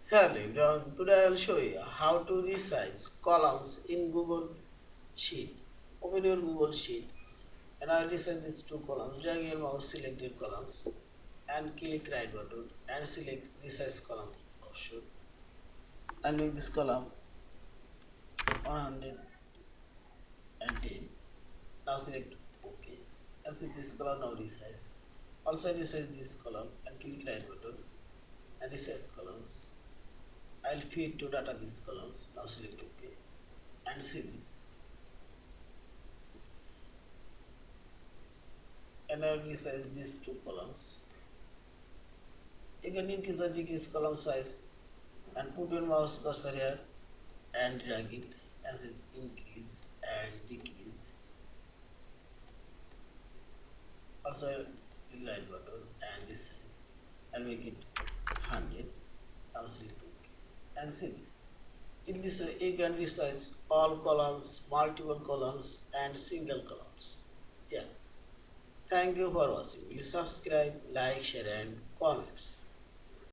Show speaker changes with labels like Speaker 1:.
Speaker 1: Hello everyone, today I will show you how to resize columns in Google Sheet. Open your Google Sheet and I will resize these two columns. Drag your mouse, select your columns and click right button and select resize column option and make this column 110. Now select OK and see this column now resize. Also resize this column and click right button and resize columns. I'll fit to data these columns. Now select OK and see this. And I will resize these two columns. You can increase or decrease column size and put your mouse cursor here and drag it as is increase and decrease. Also click right button and resize and make it 100. Now select OK and see this. In this way you can resize all columns, multiple columns and single columns. Yeah. Thank you for watching. Please subscribe, like, share and comments.